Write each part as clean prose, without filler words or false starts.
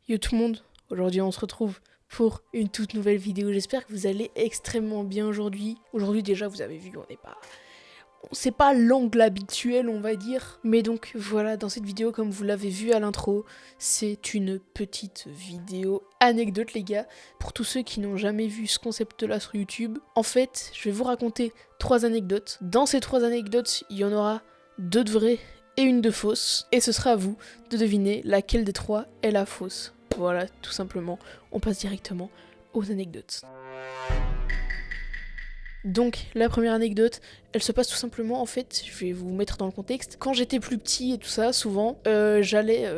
Yo tout le monde, aujourd'hui on se retrouve pour une toute nouvelle vidéo. J'espère que vous allez extrêmement bien aujourd'hui. Aujourd'hui déjà vous avez vu, c'est pas l'angle habituel on va dire. Mais donc voilà, dans cette vidéo comme vous l'avez vu à l'intro, c'est une petite vidéo anecdote les gars. Pour tous ceux qui n'ont jamais vu ce concept là sur YouTube, en fait je vais vous raconter 3 anecdotes. Dans ces 3 anecdotes, il y en aura 2 de vraies et une de fausse. Et ce sera à vous de deviner laquelle des 3 est la fausse. Voilà, tout simplement, on passe directement aux anecdotes. Donc, la première anecdote, elle se passe tout simplement, en fait, je vais vous mettre dans le contexte. Quand j'étais plus petit et tout ça, souvent, j'allais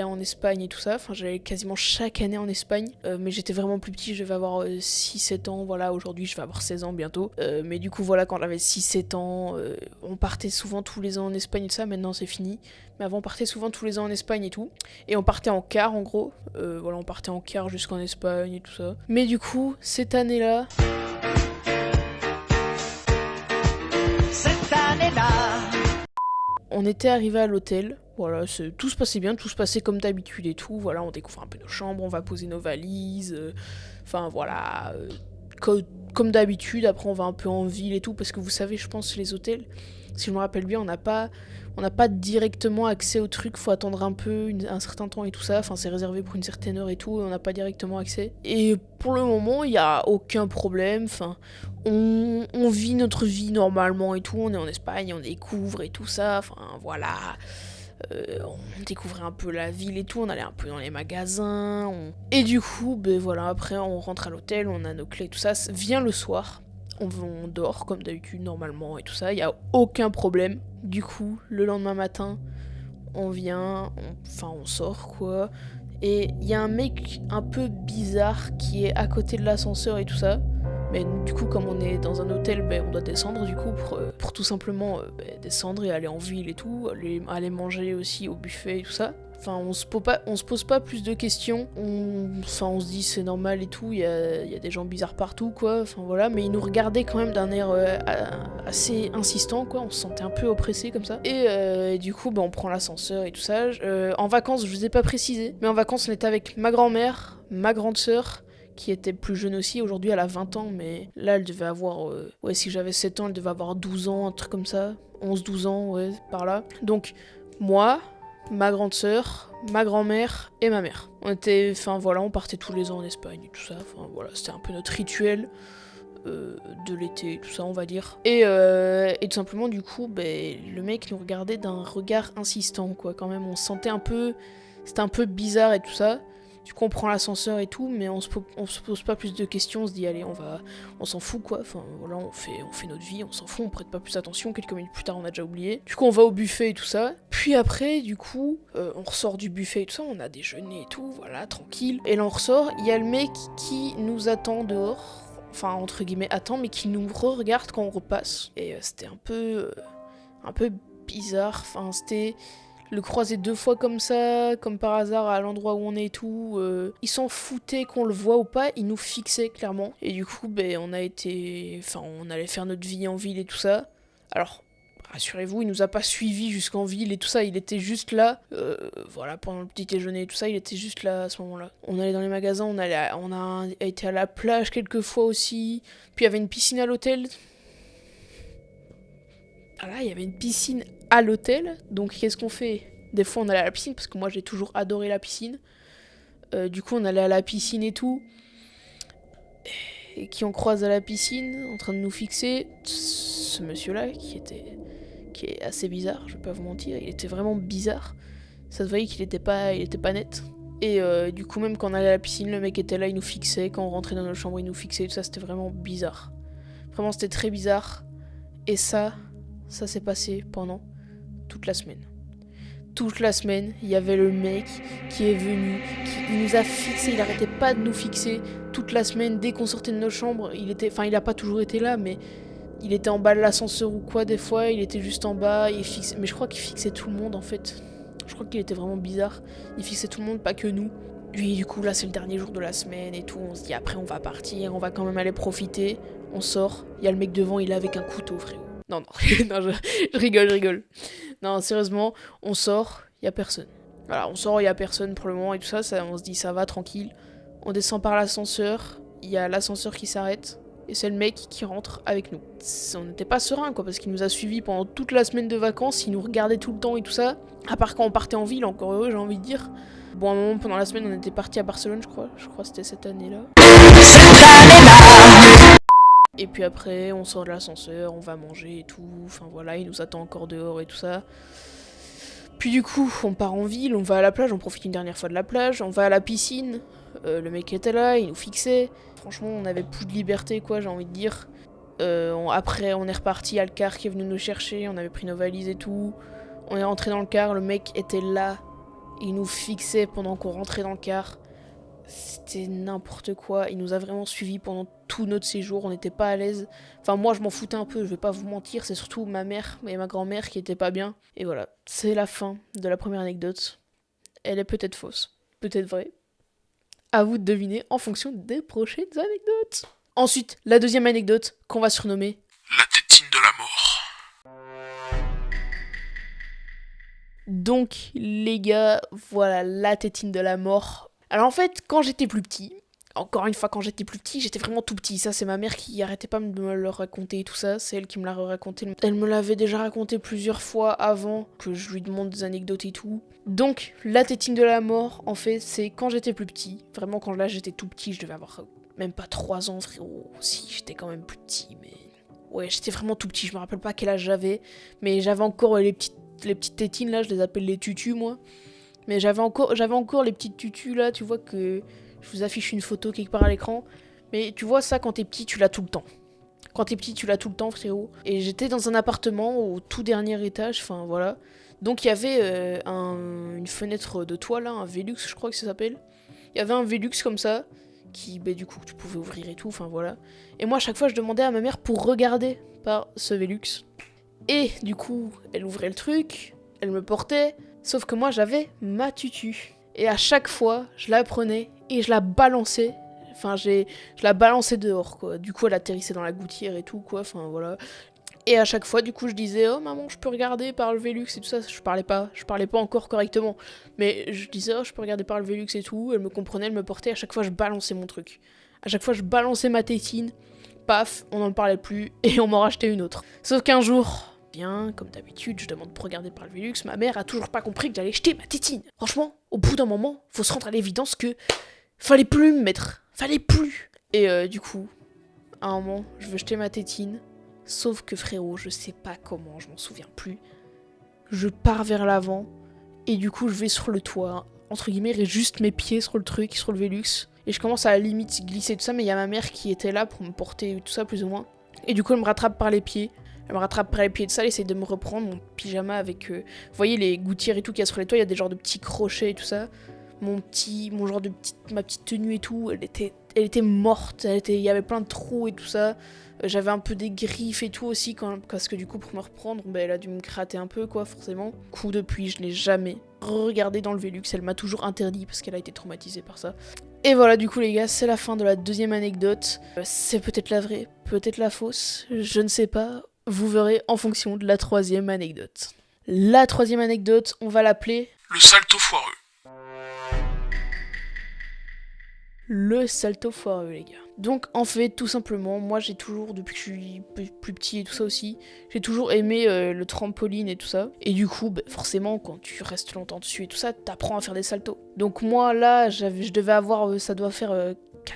en Espagne et tout ça, enfin j'allais quasiment chaque année en Espagne, mais j'étais vraiment plus petit, je devais avoir 6-7 ans, voilà, aujourd'hui je vais avoir 16 ans bientôt, mais du coup voilà, quand j'avais 6-7 ans, on partait souvent tous les ans en Espagne et tout ça, maintenant c'est fini, mais avant on partait souvent tous les ans en Espagne et tout, et on partait en car en gros, voilà, on partait en car jusqu'en Espagne et tout ça, mais du coup, cette année-là... On était arrivé à l'hôtel, voilà, tout se passait bien, tout se passait comme d'habitude et tout, voilà, on découvre un peu nos chambres, on va poser nos valises, enfin voilà, comme d'habitude, après on va un peu en ville et tout, parce que vous savez, je pense, les hôtels, si je me rappelle bien, on n'a pas directement accès au truc, faut attendre un peu, un certain temps et tout ça, enfin c'est réservé pour une certaine heure et tout, et on n'a pas directement accès. Et pour le moment, il n'y a aucun problème, enfin, on vit notre vie normalement et tout, on est en Espagne, on découvre et tout ça, enfin voilà. On découvrait un peu la ville et tout, on allait un peu dans les magasins, et du coup, ben voilà, après on rentre à l'hôtel, on a nos clés et tout ça, vient le soir. On dort comme d'habitude normalement et tout ça, il n'y a aucun problème. Du coup, le lendemain matin, on sort quoi. Et il y a un mec un peu bizarre qui est à côté de l'ascenseur et tout ça. Mais du coup, comme on est dans un hôtel, on doit descendre du coup pour tout simplement descendre et aller en ville et tout, aller manger aussi au buffet et tout ça. Enfin, on se pose pas plus de questions. On se dit c'est normal et tout. Il y a des gens bizarres partout, quoi. Enfin voilà, mais ils nous regardaient quand même d'un air assez insistant, quoi. On se sentait un peu oppressé comme ça. Et du coup, on prend l'ascenseur et tout ça. En vacances, je vous ai pas précisé, mais en vacances, on était avec ma grand-mère, ma grande sœur, qui était plus jeune aussi. Aujourd'hui, elle a 20 ans, mais là, elle devait avoir... si j'avais 7 ans, elle devait avoir 12 ans, un truc comme ça. 11-12 ans, ouais, par là. Donc, moi, ma grande sœur, ma grand-mère et ma mère. On partait tous les ans en Espagne et tout ça. Enfin, voilà, c'était un peu notre rituel de l'été, tout ça, on va dire. Et tout simplement, du coup, le mec nous regardait d'un regard insistant, quoi. Quand même, on se sentait un peu... C'était un peu bizarre et tout ça. Du coup, on prend l'ascenseur et tout, mais on se pose pas plus de questions. On se dit, allez, on s'en fout, quoi. Enfin, voilà, on fait notre vie, on s'en fout, on prête pas plus attention. Quelques minutes plus tard, on a déjà oublié. Du coup, on va au buffet et tout ça. Puis après, du coup, on ressort du buffet et tout ça. On a déjeuné et tout, voilà, tranquille. Et là, on ressort. Il y a le mec qui nous attend dehors. Enfin, entre guillemets, attend, mais qui nous regarde quand on repasse. Et c'était un peu bizarre. Enfin, c'était... Le croiser 2 fois comme ça, comme par hasard à l'endroit où on est et tout, il s'en foutait qu'on le voit ou pas, il nous fixait clairement. Et du coup, on allait faire notre vie en ville et tout ça. Alors, rassurez-vous, il nous a pas suivis jusqu'en ville et tout ça, il était juste là, pendant le petit déjeuner et tout ça, il était juste là à ce moment-là. On allait dans les magasins, on a été à la plage quelques fois aussi, puis il y avait une piscine à l'hôtel. Voilà, il y avait une piscine à l'hôtel, donc qu'est-ce qu'on fait? Des fois on allait à la piscine, parce que moi j'ai toujours adoré la piscine. Du coup on allait à la piscine et tout. Et qui on croise à la piscine, en train de nous fixer, ce monsieur-là, qui est assez bizarre, je vais pas vous mentir, il était vraiment bizarre. Ça se voyait qu'il était pas net. Et du coup même quand on allait à la piscine, le mec était là, il nous fixait, quand on rentrait dans notre chambre, il nous fixait, tout ça, c'était vraiment bizarre. Vraiment c'était très bizarre. Et ça s'est passé pendant toute la semaine. Toute la semaine, il y avait le mec qui est venu, qui nous a fixé, il arrêtait pas de nous fixer toute la semaine. Dès qu'on sortait de nos chambres, il a pas toujours été là, mais il était en bas de l'ascenseur ou quoi des fois, il était juste en bas, mais je crois qu'il fixait tout le monde en fait. Je crois qu'il était vraiment bizarre, il fixait tout le monde, pas que nous. Lui, du coup, là c'est le dernier jour de la semaine et tout, on se dit après on va partir, on va quand même aller profiter. On sort, il y a le mec devant, il est avec un couteau, frérot. Non, non, non, je rigole. Non, sérieusement, on sort, y a personne. Voilà, on sort, il y a personne pour le moment et tout ça, on se dit ça va, tranquille. On descend par l'ascenseur, il y a l'ascenseur qui s'arrête, et c'est le mec qui rentre avec nous. On n'était pas serein quoi, parce qu'il nous a suivis pendant toute la semaine de vacances, il nous regardait tout le temps et tout ça. À part quand on partait en ville, encore heureux j'ai envie de dire. Bon, à un moment pendant la semaine on était parti à Barcelone je crois que c'était cette année-là. Et puis après on sort de l'ascenseur, on va manger et tout, enfin voilà, il nous attend encore dehors et tout ça. Puis du coup, on part en ville, on va à la plage, on profite une dernière fois de la plage, on va à la piscine, le mec était là, il nous fixait. Franchement, on avait plus de liberté, quoi, j'ai envie de dire. Après, on est reparti, il y a le car qui est venu nous chercher, on avait pris nos valises et tout. On est rentré dans le car, le mec était là, il nous fixait pendant qu'on rentrait dans le car. C'était n'importe quoi, il nous a vraiment suivis pendant tout notre séjour, on n'était pas à l'aise. Enfin moi je m'en foutais un peu, je vais pas vous mentir, c'est surtout ma mère et ma grand-mère qui étaient pas bien. Et voilà, c'est la fin de la première anecdote. Elle est peut-être fausse, peut-être vraie. À vous de deviner en fonction des prochaines anecdotes. Ensuite, la deuxième anecdote qu'on va surnommer la tétine de la mort. Donc les gars, voilà la tétine de la mort. Alors en fait, quand j'étais plus petit, encore une fois quand j'étais plus petit, j'étais vraiment tout petit. Ça c'est ma mère qui arrêtait pas de me le raconter et tout ça, c'est elle qui me l'a raconté. Elle me l'avait déjà raconté plusieurs fois avant que je lui demande des anecdotes et tout. Donc la tétine de la mort, en fait, c'est quand j'étais plus petit. Vraiment quand là j'étais tout petit, je devais avoir même pas 3 ans frérot. Si, j'étais quand même plus petit, mais... Ouais, j'étais vraiment tout petit, je me rappelle pas quel âge j'avais. Mais j'avais encore les petites tétines là, je les appelle les tutus moi. Mais j'avais encore les petites tutus là, tu vois que je vous affiche une photo quelque part à l'écran. Mais tu vois ça quand t'es petit, tu l'as tout le temps. Quand t'es petit, tu l'as tout le temps frérot. Et j'étais dans un appartement au tout dernier étage, enfin voilà. Donc il y avait une fenêtre de toit là, un Velux je crois que ça s'appelle. Il y avait un Velux comme ça, qui du coup tu pouvais ouvrir et tout, enfin voilà. Et moi à chaque fois je demandais à ma mère pour regarder par ce Velux. Et du coup elle ouvrait le truc, elle me portait. Sauf que moi j'avais ma tutu. Et à chaque fois, je la prenais et je la balançais. Enfin, je la balançais dehors, quoi. Du coup, elle atterrissait dans la gouttière et tout, quoi. Enfin, voilà. Et à chaque fois, du coup, je disais, oh maman, je peux regarder par le Velux et tout ça. Je parlais pas encore correctement. Mais je disais, oh, je peux regarder par le Velux et tout. Elle me comprenait, elle me portait. À chaque fois, je balançais mon truc. À chaque fois, je balançais ma tétine. Paf, on n'en parlait plus et on m'en rachetait une autre. Sauf qu'un jour... Bien, comme d'habitude, je demande pour regarder par le Velux, ma mère a toujours pas compris que j'allais jeter ma tétine. Franchement, au bout d'un moment, faut se rendre à l'évidence que fallait plus me mettre, fallait plus. Et du coup, à un moment, je veux jeter ma tétine, sauf que frérot, je sais pas comment, je m'en souviens plus. Je pars vers l'avant, et du coup, je vais sur le toit, entre guillemets, et juste mes pieds sur le truc, sur le Velux, et je commence à la limite glisser tout ça, mais il y a ma mère qui était là pour me porter tout ça, plus ou moins. Et du coup, elle me rattrape par les pieds. Elle me rattrape par les pieds de ça, elle essaie de me reprendre mon pyjama avec... Vous voyez les gouttières et tout qu'il y a sur les toits, il y a des genres de petits crochets et tout ça. Ma petite tenue et tout, elle était morte, il y avait plein de trous et tout ça. J'avais un peu des griffes et tout aussi, parce que du coup pour me reprendre, elle a dû me gratter un peu quoi, forcément. Coup depuis, je n'ai jamais regardé dans le Velux, elle m'a toujours interdit parce qu'elle a été traumatisée par ça. Et voilà, du coup les gars, c'est la fin de la deuxième anecdote. C'est peut-être la vraie, peut-être la fausse, je ne sais pas. Vous verrez en fonction de la troisième anecdote. La troisième anecdote, on va l'appeler... le salto foireux. Le salto foireux, les gars. Donc, en fait, tout simplement, moi j'ai toujours, depuis que je suis plus petit et tout ça aussi, j'ai toujours aimé le trampoline et tout ça. Et du coup, forcément, quand tu restes longtemps dessus et tout ça, t'apprends à faire des saltos. Donc moi, là, je devais avoir, ça doit faire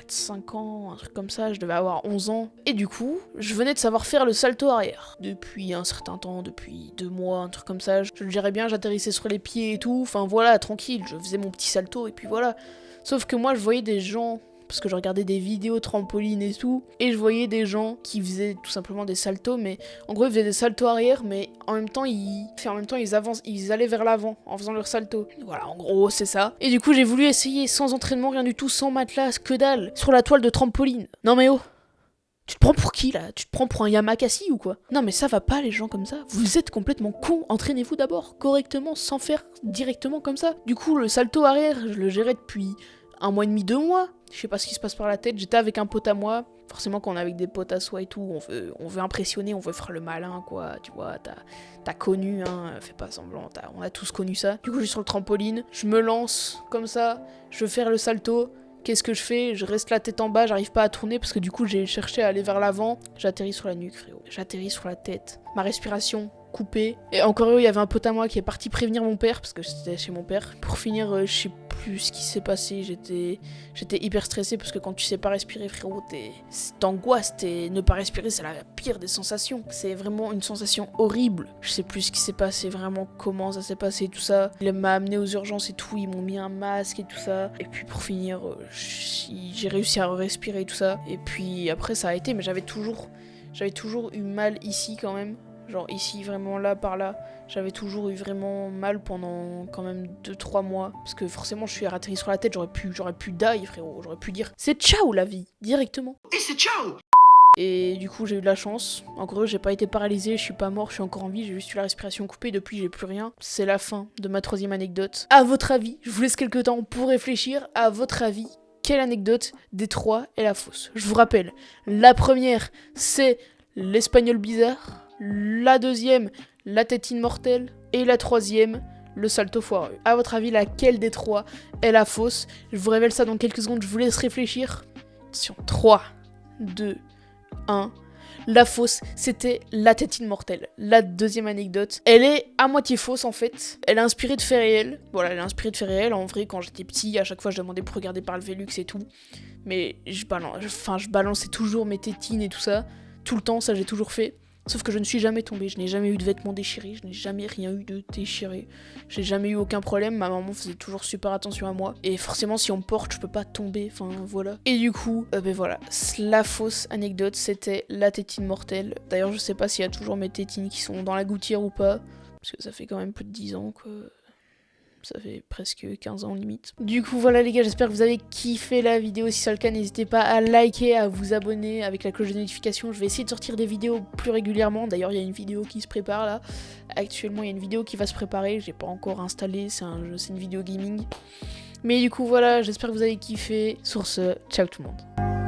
4-5 ans, un truc comme ça, je devais avoir 11 ans. Et du coup, je venais de savoir faire le salto arrière. Depuis un certain temps, depuis 2 mois, un truc comme ça, je le gérais bien, j'atterrissais sur les pieds et tout. Enfin voilà, tranquille, je faisais mon petit salto et puis voilà. Sauf que moi, je voyais des gens, parce que je regardais des vidéos trampoline et tout, et je voyais des gens qui faisaient tout simplement des saltos, mais en gros, ils faisaient des saltos arrière, mais en même temps, ils allaient vers l'avant en faisant leur salto. Voilà, en gros, c'est ça. Et du coup, j'ai voulu essayer sans entraînement, rien du tout, sans matelas, que dalle, sur la toile de trampoline. Non mais oh, tu te prends pour qui là? Tu te prends pour un Yamakasi ou quoi? Non mais ça va pas les gens comme ça. Vous êtes complètement cons. Entraînez-vous d'abord correctement sans faire directement comme ça. Du coup le salto arrière je le gérais depuis 1 mois et demi, 2 mois. Je sais pas ce qui se passe par la tête. J'étais avec un pote à moi. Forcément, quand on est avec des potes à soi et tout, on veut impressionner, on veut faire le malin, quoi. Tu vois, t'as connu, hein, fais pas semblant, on a tous connu ça. Du coup, je suis sur le trampoline, je me lance comme ça, je veux faire le salto. Qu'est-ce que je fais? Je reste la tête en bas, j'arrive pas à tourner parce que du coup, j'ai cherché à aller vers l'avant. J'atterris sur la nuque, frérot. J'atterris sur la tête. Ma respiration coupée. Et encore heureux, il y avait un pote à moi qui est parti prévenir mon père parce que c'était chez mon père. Pour finir, je sais plus ce qui s'est passé. J'étais hyper stressée parce que quand tu sais pas respirer, frérot, t'angoisses. Ne pas respirer, c'est la pire des sensations. C'est vraiment une sensation horrible. Je sais plus ce qui s'est passé, vraiment comment ça s'est passé, tout ça. Il m'a amené aux urgences et tout. Ils m'ont mis un masque et tout ça. Et puis pour finir, j'ai réussi à respirer et tout ça. Et puis après, ça a été, mais j'avais toujours eu mal ici quand même. Genre ici, vraiment là, par là. J'avais toujours eu vraiment mal pendant quand même 2-3 mois. Parce que forcément, je suis atterri sur la tête, j'aurais pu die, frérot. J'aurais pu dire c'est ciao la vie, directement. Et c'est ciao. Et du coup, j'ai eu de la chance. En gros, j'ai pas été paralysé, je suis pas mort, je suis encore en vie, j'ai juste eu la respiration coupée, depuis j'ai plus rien. C'est la fin de ma 3e anecdote. À votre avis, je vous laisse quelques temps pour réfléchir, à votre avis, quelle anecdote des 3 est la fausse? Je vous rappelle, la première, c'est l'espagnol bizarre. La deuxième, la tétine mortelle. Et la troisième, le salto foireux. À votre avis, laquelle des 3 est la fausse? Je vous révèle ça dans quelques secondes, je vous laisse réfléchir. Attention, 3, 2, 1. La fausse, c'était la tétine mortelle. La deuxième anecdote, elle est à moitié fausse en fait. Elle est inspirée de faits réels. Voilà, elle est inspirée de faits réels. En vrai, quand j'étais petit, à chaque fois je demandais pour regarder par le Velux et tout. Mais je balançais toujours mes tétines et tout ça. Tout le temps, ça j'ai toujours fait. Sauf que je ne suis jamais tombée, je n'ai jamais eu de vêtements déchirés, je n'ai jamais rien eu de déchiré. J'ai jamais eu aucun problème, ma maman faisait toujours super attention à moi. Et forcément, si on me porte, je peux pas tomber, enfin voilà. Et du coup, ben voilà, la fausse anecdote, c'était la tétine mortelle. D'ailleurs, je sais pas s'il y a toujours mes tétines qui sont dans la gouttière ou pas. Parce que ça fait quand même plus de 10 ans, quoi. Ça fait presque 15 ans limite. Du coup voilà les gars, j'espère que vous avez kiffé la vidéo. Si c'est le cas, n'hésitez pas à liker, à vous abonner avec la cloche de notification. Je vais essayer de sortir des vidéos plus régulièrement. D'ailleurs il y a une vidéo qui se prépare là. Actuellement il y a une vidéo qui va se préparer. J'ai pas encore installé, c'est une vidéo gaming. Mais du coup voilà, j'espère que vous avez kiffé. Sur ce, ciao tout le monde.